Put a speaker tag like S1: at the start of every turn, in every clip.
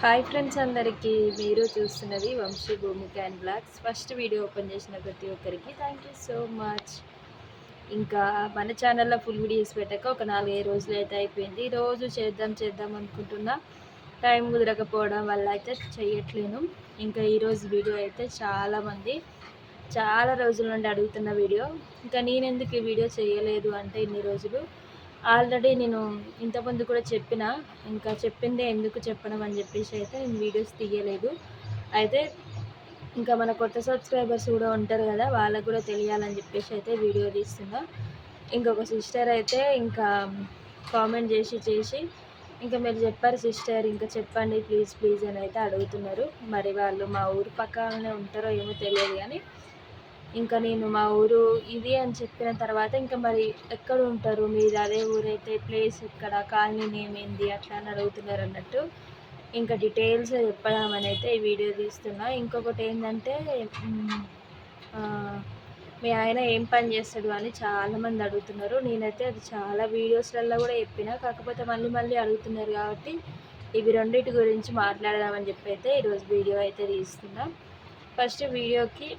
S1: Hi friends అందరికీ. మీరు చూస్తున్నది Vamshi Bhumika and blogs. First video open చేసిన ప్రతి ఒక్కరికి థ్యాంక్ యూ సో మచ్. ఇంకా మన ఛానల్లో ఫుల్ వీడియోస్ పెట్టాక ఒక 4-5 రోజులు అయితే అయిపోయింది. రోజు చేద్దాం అనుకుంటున్నా, టైం కుదరకపోవడం వల్ల అయితే చేయట్లేను. ఇంకా ఈరోజు వీడియో అయితే చాలామంది చాలా రోజుల నుండి అడుగుతున్న వీడియో. ఇంకా నేనెందుకు ఈ వీడియో చేయలేదు అంటే ఇన్ని రోజులు ఆల్రెడీ నేను ఇంతకుముందు కూడా చెప్పిన, ఇంకా చెప్పిందే ఎందుకు చెప్పడం అని చెప్పేసి అయితే నేను వీడియోస్ తీయలేదు. అయితే ఇంకా మన కొత్త సబ్స్క్రైబర్స్ కూడా ఉంటారు కదా, వాళ్ళకు కూడా తెలియాలని చెప్పేసి అయితే వీడియో తీస్తున్నా. ఇంకొక సిస్టర్ అయితే ఇంకా కామెంట్ చేసి ఇంకా మీరు చెప్పారు సిస్టర్, ఇంకా చెప్పండి ప్లీజ్ ప్లీజ్ అని అయితే అడుగుతున్నారు. మరి వాళ్ళు మా ఊరు పక్కనే ఉంటారో ఏమో తెలియదు కానీ ఇంకా నేను మా ఊరు ఇది అని చెప్పిన తర్వాత ఇంకా మరి ఎక్కడ ఉంటారు మీరు, అదే ఊరైతే ప్లేస్ ఎక్కడ, కాలనీ నేమ్ ఏంది అట్లా అని అడుగుతున్నారు అన్నట్టు. ఇంకా డీటెయిల్స్ చెప్పడం అని అయితే ఈ వీడియో తీస్తున్నా. ఇంకొకటి ఏంటంటే మీ ఆయన ఏం పని చేస్తాడు అని చాలామంది అడుగుతున్నారు. నేనైతే అది చాలా వీడియోస్లలో కూడా చెప్పిన, కాకపోతే మళ్ళీ అడుగుతున్నారు కాబట్టి ఇవి రెండింటి గురించి మాట్లాడదామని చెప్పి అయితే ఈరోజు వీడియో అయితే తీస్తున్నా. ఫస్ట్ వీడియోకి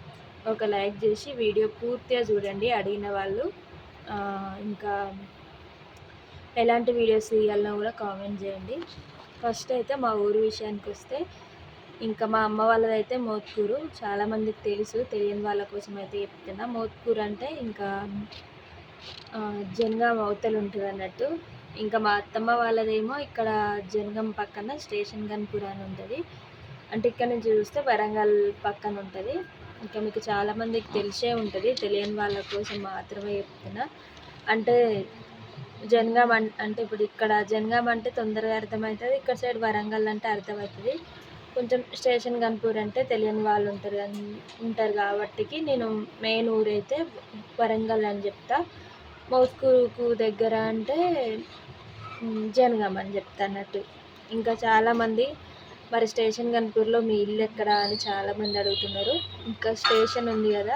S1: ఒక లైక్ చేసి వీడియో పూర్తిగా చూడండి అడిగిన వాళ్ళు. ఇంకా ఎలాంటి వీడియోస్ తీయాలన్నా కూడా కామెంట్ చేయండి. ఫస్ట్ అయితే మా ఊరు విషయానికి వస్తే, ఇంకా మా అమ్మ వాళ్ళదైతే మోత్కూరు. చాలామందికి తెలుసు, తెలియని వాళ్ళ కోసం అయితే చెప్తున్నా. మోత్కూరు అంటే ఇంకా జనగాం అవతలు ఉంటుంది అన్నట్టు. ఇంకా మా అత్తమ్మ వాళ్ళదేమో ఇక్కడ జనగాం పక్కన స్టేషన్ గన్పూర్ అని ఉంటుంది. అంటే ఇక్కడ నుంచి చూస్తే వరంగల్ పక్కన ఉంటుంది. ఇంకా మీకు చాలామందికి తెలిసే ఉంటుంది, తెలియని వాళ్ళ కోసం మాత్రమే చెప్తున్నా. అంటే జనగాం అంటే ఇప్పుడు ఇక్కడ జనగాం అంటే తొందరగా అర్థమవుతుంది, ఇక్కడ సైడ్ వరంగల్ అంటే అర్థమవుతుంది. కొంచెం స్టేషన్ గన్పూర్ అంటే తెలియని వాళ్ళు ఉంటారు కాబట్టి నేను మెయిన్ ఊరైతే వరంగల్ అని చెప్తా. మౌత్కూరుకు దగ్గర అంటే జనగాం అని చెప్తా అన్నట్టు. ఇంకా చాలామంది మరి స్టేషన్ గన్పూర్లో మీ ఇల్లు ఎక్కడ అని చాలామంది అడుగుతున్నారు. ఇంకా స్టేషన్ ఉంది కదా,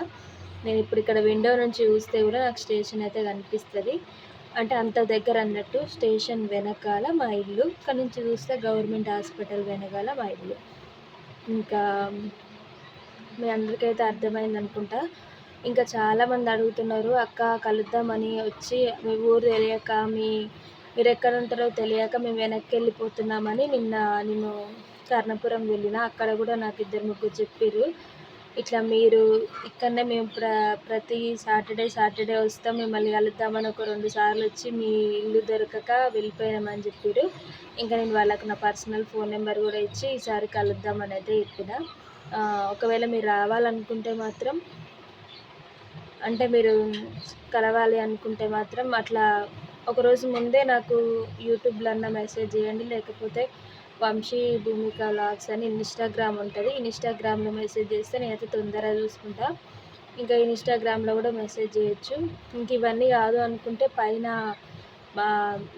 S1: నేను ఇప్పుడు ఇక్కడ విండో నుంచి చూస్తే కూడా నాకు స్టేషన్ అయితే కనిపిస్తుంది. అంటే అంత దగ్గర అన్నట్టు. స్టేషన్ వెనకాల మా ఇల్లు, ఇక్కడ నుంచి చూస్తే గవర్నమెంట్ హాస్పిటల్ వెనకాల మా ఇల్లు. ఇంకా మీ అందరికైతే అర్థమైంది అనుకుంటా. ఇంకా చాలామంది అడుగుతున్నారు, అక్క కలుద్దామని వచ్చి మీ ఊరు తెలియక, మీరు ఎక్కడ ఉంటారో తెలియక మేము వెనక్కి వెళ్ళిపోతున్నామని నేను కర్ణపురం వెళ్ళిన. అక్కడ కూడా నాకు 2-3 చెప్పారు, ఇట్లా మీరు ఇక్కడనే మేము ప్రతి సాటర్డే వస్తాం, మిమ్మల్ని కలుద్దామని ఒక 2 సార్లు వచ్చి మీ ఇల్లు దొరకక వెళ్ళిపోయామని చెప్పారు. ఇంకా నేను వాళ్ళకి నా పర్సనల్ ఫోన్ నెంబర్ కూడా ఇచ్చి ఈసారి కలుద్దామని అయితే చెప్పిన. ఒకవేళ మీరు రావాలనుకుంటే మాత్రం, అంటే మీరు కలవాలి అనుకుంటే మాత్రం అట్లా ఒకరోజు ముందే నాకు యూట్యూబ్లో అన్న మెసేజ్ చేయండి, లేకపోతే వంశీ భూమిక వ్లాగ్స్ అని ఇన్స్టాగ్రామ్ ఉంటుంది, ఇన్స్టాగ్రామ్లో మెసేజ్ చేస్తే నేనైతే తొందరగా చూసుకుంటా. ఇంకా ఇన్స్టాగ్రామ్లో కూడా మెసేజ్ చేయొచ్చు. ఇంక ఇవన్నీ కాదు అనుకుంటే పైన మా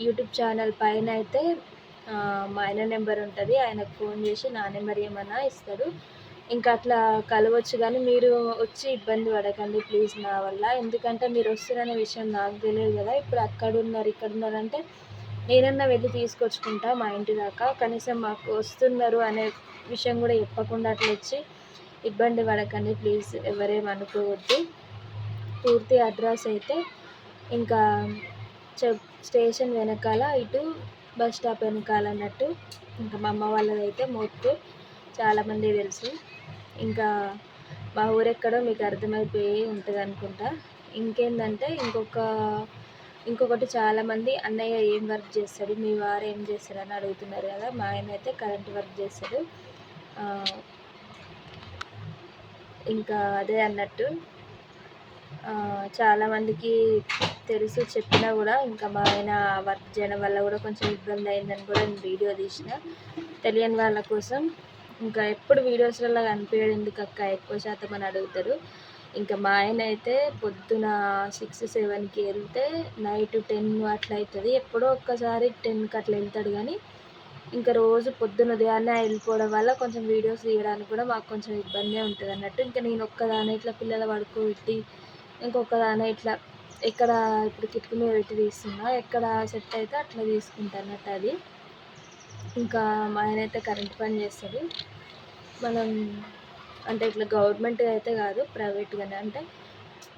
S1: యూట్యూబ్ ఛానల్ పైన అయితే మా ఆయన నెంబర్ ఉంటుంది, ఆయనకు ఫోన్ చేసి నా నెంబర్ ఏమన్నా ఇస్తాడు. ఇంకా అట్లా కలవచ్చు. కానీ మీరు వచ్చి ఇబ్బంది పడకండి ప్లీజ్ నా వల్ల. ఎందుకంటే మీరు వస్తున్నారనే విషయం నాకు తెలియదు కదా. ఇప్పుడు ఇక్కడ ఉన్నారంటే నేనన్నా వెళ్ళి తీసుకొచ్చుకుంటా మా ఇంటి దాకా. కనీసం మాకు వస్తున్నారు అనే విషయం కూడా చెప్పకుండా అట్లా వచ్చి ఇబ్బంది పడకండి ప్లీజ్, ఎవరేమనుకోవద్దు. పూర్తి అడ్రస్ అయితే ఇంకా స్టేషన్ వెనకాల ఇటు బస్ స్టాప్ వెనకాల అన్నట్టు. ఇంకా మా అమ్మ వాళ్ళదైతే మోత్కూర్, చాలామంది తెలుసు. ఇంకా మా ఊరెక్కడో మీకు అర్థమైపోయి ఉంటుంది అనుకుంటా. ఇంకేంటంటే ఇంకొకటి చాలామంది అన్నయ్య ఏం వర్క్ చేస్తాడు, మీ వారు ఏం చేస్తారు అని అడుగుతున్నారు కదా. మా ఆయన అయితే కరెంట్ వర్క్ చేస్తాడు. ఇంకా అదే అన్నట్టు చాలామందికి తెలుసు, చెప్పినా కూడా ఇంకా మా ఆయన వర్క్ చేయడం వల్ల కూడా కొంచెం ఇబ్బంది అయిందని కూడా నేను వీడియో తీసిన, తెలియని వాళ్ళ కోసం. ఇంకా ఎప్పుడు వీడియోస్లలో కనిపించడం ఎందుకు అక్క ఎక్కువ శాతం అని అడుగుతారు. ఇంకా మా ఆయన అయితే పొద్దున 6-7కి వెళ్తే నైట్ 10 అట్లా అవుతుంది. ఎప్పుడో ఒక్కసారి 10కి అట్లా వెళ్తాడు. కానీ ఇంకా రోజు పొద్దున ఉదయాన్నే వెళ్ళిపోవడం వల్ల కొంచెం వీడియోస్ తీయడానికి కూడా మాకు కొంచెం ఇబ్బందే ఉంటుంది అన్నట్టు. ఇంకా నేను ఒక్కదాన్ని ఇట్లా పిల్లలు పడుకోబెట్టి ఇంకొకదాన్ని ఇట్లా ఎక్కడ ఇప్పుడు కిటికీ మీద పెట్టి తీస్తున్నా, ఎక్కడ సెట్ అయితే అట్లా తీసుకుంటా అన్నట్టు. అది ఇంకా మా ఆయన అయితే కరెంట్ పని చేస్తాడు. మనం అంటే ఇట్లా గవర్నమెంట్ అయితే కాదు, ప్రైవేట్గానే. అంటే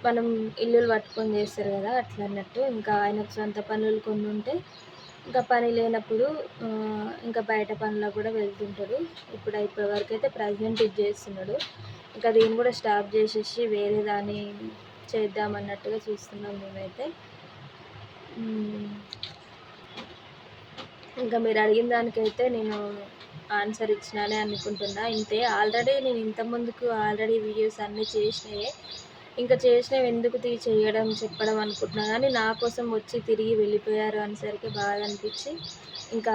S1: మనం ఇల్లులు పట్టుకొని చేస్తారు కదా, అట్లా అన్నట్టు. ఇంకా ఆయనకు సొంత పనులు కొన్ని ఉంటే ఇంకా పని లేనప్పుడు ఇంకా బయట పనులకు కూడా వెళ్తుంటాడు. ఇప్పటి వరకు అయితే ప్రజెంట్ ఇది చేస్తున్నాడు. ఇంకా దీన్ని కూడా స్టాప్ చేసేసి వేరే దాన్ని చేద్దామన్నట్టుగా చూస్తున్నాం మేమైతే. ఇంకా మీరు అడిగిన దానికైతే నేను ఆన్సర్ ఇచ్చినానే అనుకుంటున్నా. ఇంతే. ఆల్రెడీ నేను ఇంతకుముందుకు వీడియోస్ అన్నీ చేసినాయే. ఇంకా చేసినవి ఎందుకు చేయడం చెప్పడం అనుకుంటున్నా, కానీ నా కోసం వచ్చి తిరిగి వెళ్ళిపోయారు అనేసరికి బాధ అనిపించి, ఇంకా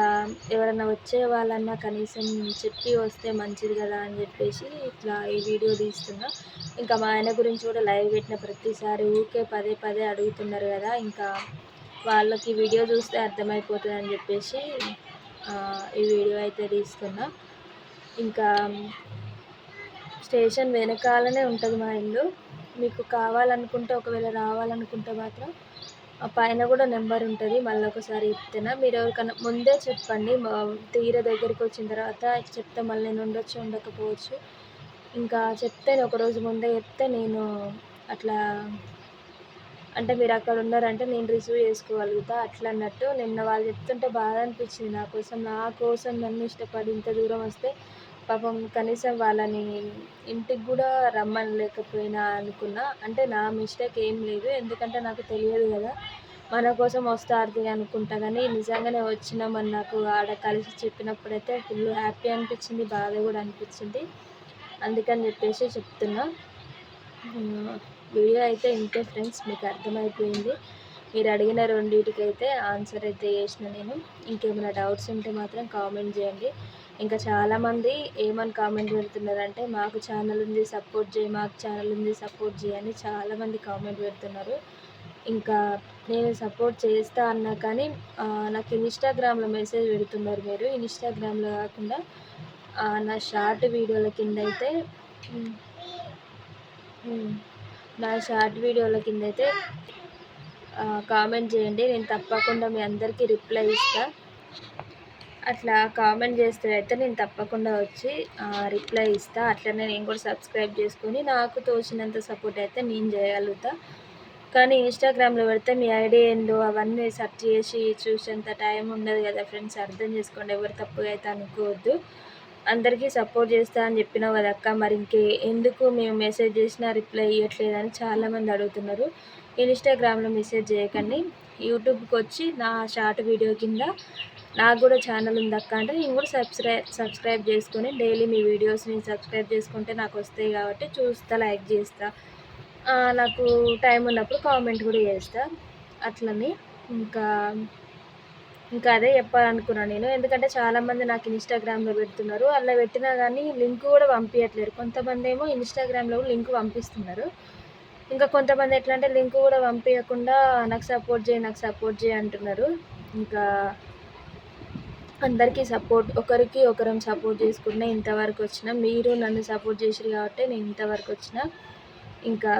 S1: ఎవరైనా వచ్చే వాళ్ళన్నా కనీసం చెప్పి వస్తే మంచిది కదా అని చెప్పేసి ఇట్లా ఈ వీడియో తీస్తున్నా. ఇంకా మా ఆయన గురించి కూడా లైవ్ పెట్టిన ప్రతిసారి ఊరికే పదే పదే అడుగుతున్నారు కదా, ఇంకా వాళ్ళకి వీడియో చూస్తే అర్థమైపోతుంది అని చెప్పేసి ఈ వీడియో అయితే తీస్తున్నా. ఇంకా స్టేషన్ వెనకాలనే ఉంటుంది మా ఇల్లు. మీకు కావాలనుకుంటే, ఒకవేళ రావాలనుకుంటే మాత్రం ఆ పైన కూడా నెంబర్ ఉంటుంది. మళ్ళీ ఒకసారి చెప్తున్నా, మీరు ఎవరికైనా ముందే చెప్పండి. తీర దగ్గరికి వచ్చిన తర్వాత చెప్తే మళ్ళీ నేను ఉండొచ్చు ఉండకపోవచ్చు. ఇంకా చెప్తే ఒకరోజు ముందే చెప్తే నేను అట్లా అంటే మీరు అక్కడ ఉన్నారంటే నేను రిసీవ్ చేసుకోగలుగుతా, అట్లా అన్నట్టు. నిన్న వాళ్ళు చెప్తుంటే బాధ అనిపించింది. నా కోసం నన్ను ఇష్టపడి ఇంత దూరం వస్తే పాపం కనీసం వాళ్ళని ఇంటికి కూడా రమ్మనలేకపోయినా అనుకున్నా. అంటే నా మిస్టేక్ ఏం లేదు, ఎందుకంటే నాకు తెలియదు కదా, మన కోసం వస్తారుది అనుకుంటా. కానీ నిజంగానే వచ్చినామని నాకు ఆడ కలిసి చెప్పినప్పుడైతే ఫుల్ హ్యాపీ అనిపించింది, బాధ కూడా అనిపించింది. అందుకని చెప్పేసి చెప్తున్నా. వీడియో అయితే ఇంతే ఫ్రెండ్స్, మీకు అర్థమైపోయింది. మీరు అడిగిన రెండింటికైతే ఆన్సర్ అయితే చేసిన నేను. ఇంకేమైనా డౌట్స్ ఉంటే మాత్రం కామెంట్ చేయండి. ఇంకా చాలామంది ఏమని కామెంట్ పెడుతున్నారంటే, మాకు ఛానల్ ఉంది సపోర్ట్ చేయి, మాకు ఛానల్ ఉంది సపోర్ట్ చేయి అని చాలామంది కామెంట్ పెడుతున్నారు. ఇంకా నేను సపోర్ట్ చేస్తా అన్నా కానీ నాకు ఇన్స్టాగ్రామ్లో మెసేజ్ పెడుతున్నారు మీరు. ఇన్స్టాగ్రామ్లో కాకుండా నా షార్ట్ వీడియోల కింద అయితే కామెంట్ చేయండి. నేను తప్పకుండా మీ అందరికీ రిప్లై ఇస్తా. అట్లా కామెంట్ చేస్తే అయితే నేను తప్పకుండా వచ్చి రిప్లై ఇస్తా. అట్లనే నేను కూడా సబ్స్క్రైబ్ చేసుకొని నాకు తోచినంత సపోర్ట్ అయితే నేను చేయగలుగుతా. కానీ ఇన్స్టాగ్రామ్లో పెడితే మీ ఐడియా ఏందో అవన్నీ సెర్చ్ చేసి చూసేంత టైం ఉండదు కదా ఫ్రెండ్స్, అర్థం చేసుకోండి. ఎవరు తప్పుగా అయితే అనుకోవద్దు. అందరికీ సపోర్ట్ చేస్తా అని చెప్పినావు కదా అక్క, మరి ఎందుకు మేము మెసేజ్ చేసినా రిప్లై ఇవ్వట్లేదని చాలామంది అడుగుతున్నారు. ఇన్స్టాగ్రామ్లో మెసేజ్ చేయకండి, యూట్యూబ్కి వచ్చి నా షార్ట్ వీడియో కింద నాకు కూడా ఛానల్ ఉంది అక్క అంటే నేను కూడా సబ్స్క్రైబ్ చేసుకొని డైలీ మీ వీడియోస్ని సబ్స్క్రైబ్ చేసుకుంటే నాకు వస్తాయి కాబట్టి చూస్తా, లైక్ చేస్తా, నాకు టైం ఉన్నప్పుడు కామెంట్ కూడా చేస్తా. అట్లని ఇంకా అదే చెప్పాలనుకున్నాను నేను. ఎందుకంటే చాలామంది నాకు ఇన్స్టాగ్రామ్లో పెడుతున్నారు, అలా పెట్టినా కానీ లింక్ కూడా పంపించట్లేరు. కొంతమంది ఏమో ఇన్స్టాగ్రామ్లో లింక్ పంపిస్తున్నారు, ఇంకా కొంతమంది ఎట్లా అంటే లింక్ కూడా పంపించకుండా నాకు సపోర్ట్ చేయి అంటున్నారు. ఇంకా అందరికీ ఒకరికి ఒకరం సపోర్ట్ చేసుకుంటే ఇంతవరకు వచ్చిన. మీరు నన్ను సపోర్ట్ చేసిరు కాబట్టి నేను ఇంతవరకు వచ్చిన. ఇంకా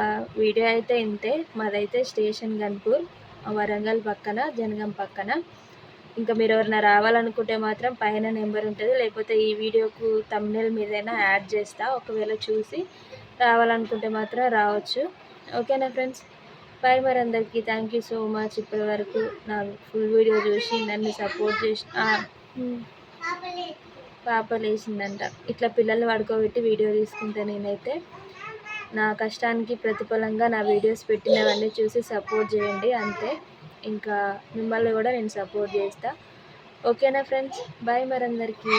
S1: వీడియో అయితే ఇంతే. మాదైతే స్టేషన్ గన్పూర్, వరంగల్ పక్కన, జనగం పక్కన. ఇంకా మీరు ఎవరైనా రావాలనుకుంటే మాత్రం పైన నెంబర్ ఉంటుంది, లేకపోతే ఈ వీడియోకు థంబ్నెయిల్ మీదైనా యాడ్ చేస్తా. ఒకవేళ చూసి రావాలనుకుంటే మాత్రం రావచ్చు. ఓకేనా ఫ్రెండ్స్, బాయ్. మరి అందరికీ థ్యాంక్ యూ సో మచ్. ఇప్పటి వరకు నా ఫుల్ వీడియో చూసి నన్ను సపోర్ట్ చేసి పాప లేచిందంట. ఇట్లా పిల్లల్ని పడుకోబెట్టి వీడియో తీసుకుంటా నేనైతే. నా కష్టానికి ప్రతిఫలంగా నా వీడియోస్ పెట్టినవన్నీ చూసి సపోర్ట్ చేయండి అంతే. ఇంకా మిమ్మల్ని కూడా నేను సపోర్ట్ చేస్తా. ఓకేనా ఫ్రెండ్స్, బాయ్ మరి అందరికీ.